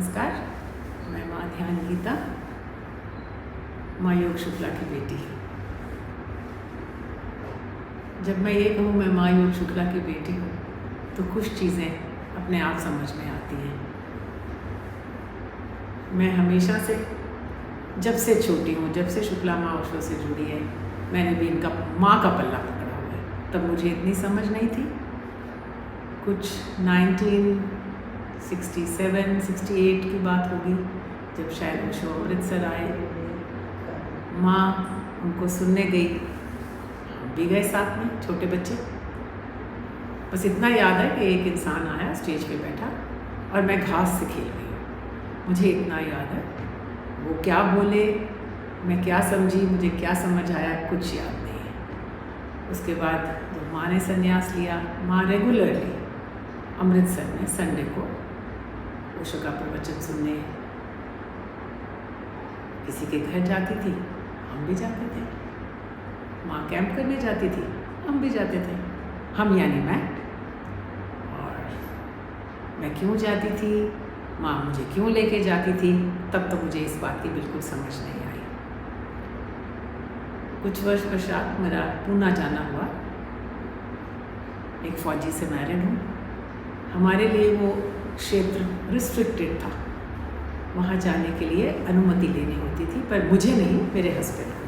नमस्कार, मैं माँ ध्यान गीता, माँ योग शुक्ला की बेटी। जब मैं ये कहूँ मैं माँ योग शुक्ला की बेटी हूँ तो कुछ चीज़ें अपने आप समझ में आती हैं। मैं हमेशा से, जब से छोटी हूँ, जब से शुक्ला माँ ओशो से जुड़ी है, मैंने भी इनका माँ का पल्ला पकड़ा हुआ है। तब मुझे इतनी समझ नहीं थी। कुछ 1967-68 की बात होगी, जब शायद ओशो अमृतसर आए। माँ उनको सुनने गई, हम भी गए साथ में, छोटे बच्चे। बस इतना याद है कि एक इंसान आया, स्टेज पे बैठा और मैं घास से खेल रही हूँ। मुझे इतना याद है, वो क्या बोले, मैं क्या समझी, मुझे क्या समझ आया, कुछ याद नहीं है। उसके बाद जब माँ ने संन्यास लिया, माँ रेगुलरली अमृतसर में संडे को ओशो का प्रवचन सुनने किसी के घर जाती थी, हम भी जाते थे। माँ कैंप करने जाती थी, हम भी जाते थे। हम यानी मैं। और मैं क्यों जाती थी, माँ मुझे क्यों लेके जाती थी, तब तो मुझे इस बात की बिल्कुल समझ नहीं आई। कुछ वर्ष पश्चात मेरा पूना जाना हुआ। एक फौजी से मैरिड हूँ। हमारे लिए वो क्षेत्र रिस्ट्रिक्टेड था, वहाँ जाने के लिए अनुमति लेनी होती थी, पर मुझे नहीं, मेरे हस्बैंड को।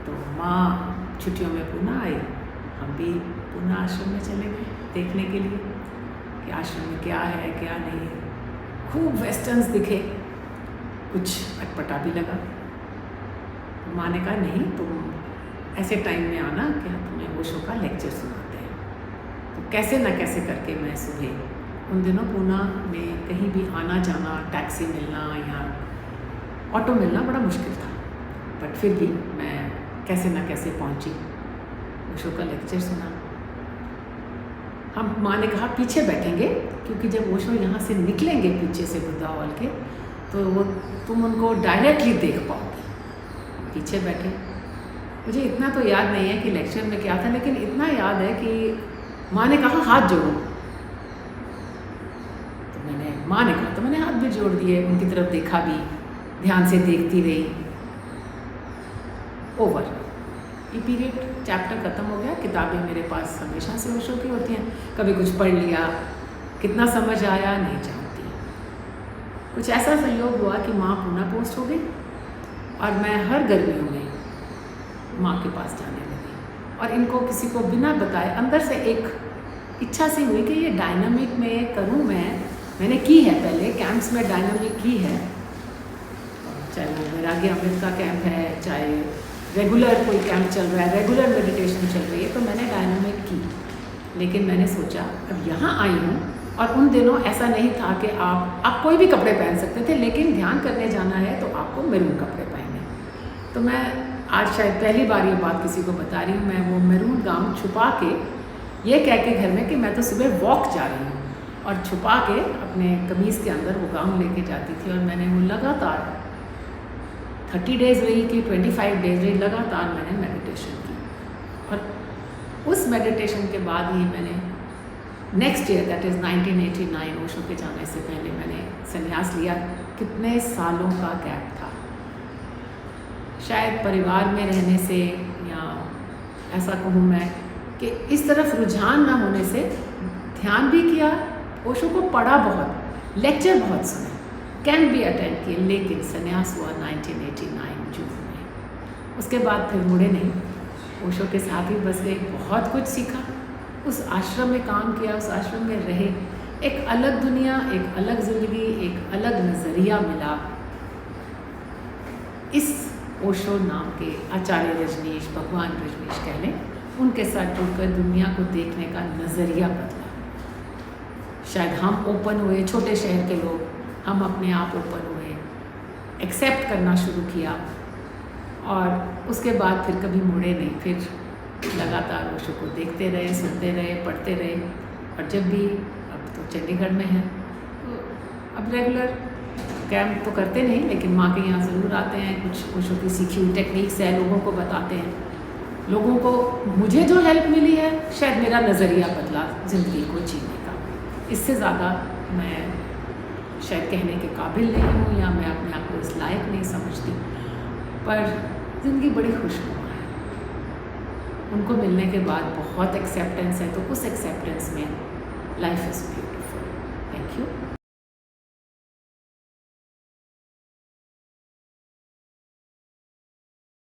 तो माँ छुट्टियों में पूना आई, हम भी पूना आश्रम में चले गए देखने के लिए कि आश्रम में क्या है क्या नहीं है। खूब वेस्टर्न्स दिखे, कुछ अटपटा भी लगा। माँ ने कहा नहीं, तुम ऐसे टाइम में आना कि हम तुम्हें ओशो का लेक्चर सुनाते हैं। तो कैसे न कैसे करके मैं सुबह, उन दिनों पूना में कहीं भी आना जाना, टैक्सी मिलना या ऑटो मिलना बड़ा मुश्किल था, बट फिर भी मैं कैसे न कैसे पहुंची, ओशो का लेक्चर सुना। हम, माँ ने कहा पीछे बैठेंगे, क्योंकि जब ओशो यहाँ से निकलेंगे पीछे से बुद्धा हॉल के, तो वो तुम उनको डायरेक्टली देख पाओगे। पीछे बैठे। मुझे इतना तो याद नहीं है कि लेक्चर में क्या था, लेकिन इतना याद है कि माँ ने कहा हाथ जोड़ो, तो माँ ने कहा तो मैंने हाथ भी जोड़ दिए, उनकी तरफ देखा भी, ध्यान से देखती रही। ओवर। ये पीरियड, चैप्टर ख़त्म हो गया। किताबें मेरे पास हमेशा से ओशो की होती हैं, कभी कुछ पढ़ लिया, कितना समझ आया नहीं जानती। कुछ ऐसा संयोग हुआ कि माँ पूना पोस्ट हो गई और मैं हर गर्मियों में माँ के पास जाने लगी। और इनको किसी को बिना बताए अंदर से एक इच्छा सी हुई कि ये डायनामिक में करूँ। मैंने की है, पहले कैंप्स में डायनामिक की है, चाहे वो वैराग्य अमृत का कैंप है, चाहे रेगुलर कोई कैंप चल रहा है, रेगुलर मेडिटेशन चल रही है, तो मैंने डायनामिक की। लेकिन मैंने सोचा अब यहाँ आई हूँ, और उन दिनों ऐसा नहीं था कि आप कोई भी कपड़े पहन सकते थे, लेकिन ध्यान करने जाना है तो आपको मैरून कपड़े पहने। तो मैं आज शायद पहली बार ये बात किसी को बता रही हूँ। मैं वो मैरून गाउन छुपा के, ये कह के घर में कि मैं तो सुबह वॉक जा रही हूँ, और छुपा के अपने कमीज़ के अंदर वो गाउन लेके जाती थी। और मैंने वो लगातार 30 डेज़ रही कि 25 डेज़ रही, लगातार मैंने मेडिटेशन की। और उस मेडिटेशन के बाद ही मैंने next year, that is 1989, Osho के जाने से पहले मैंने संन्यास लिया। कितने सालों का गैप था, शायद परिवार में रहने से, या ऐसा कहूँ मैं कि इस तरफ रुझान ना होने से। ध्यान भी किया, ओशो को पढ़ा बहुत, लेक्चर बहुत सुने, कैंप भी अटेंड किए, लेकिन संन्यास हुआ 1989 जून में। उसके बाद फिर मुड़े नहीं, ओशो के साथ ही बस गई। बहुत कुछ सीखा, उस आश्रम में काम किया, उस आश्रम में रहे। एक अलग दुनिया, एक अलग ज़िंदगी, एक अलग नज़रिया मिला। इस ओशो नाम के आचार्य रजनीश, भगवान रजनीश कह लें, उनके साथ जुड़कर दुनिया को देखने का नज़रिया बदला। शायद हम ओपन हुए, छोटे शहर के लोग, हम अपने आप ओपन हुए, एक्सेप्ट करना शुरू किया, और उसके बाद फिर कभी मुड़े नहीं। फिर लगातार ओशो को देखते रहे, सुनते रहे, पढ़ते रहे। और जब भी, अब तो चंडीगढ़ में है, तो अब रेगुलर कैंप तो करते नहीं, लेकिन माँ के यहाँ ज़रूर आते हैं। कुछ ओशो की सीखी हुई टेक्निक्स है, लोगों को बताते हैं। लोगों को, मुझे जो हेल्प मिली है, शायद मेरा नज़रिया बदला ज़िंदगी को जीने का। इससे ज़्यादा मैं शायद कहने के काबिल नहीं हूँ या मैं अपने आप को इस लायक नहीं समझती, पर ज़िंदगी बड़ी खुशनुमा है। उनको मिलने के बाद बहुत एक्सेप्टेंस है, तो उस एक्सेप्टेंस में life is beautiful. Thank you.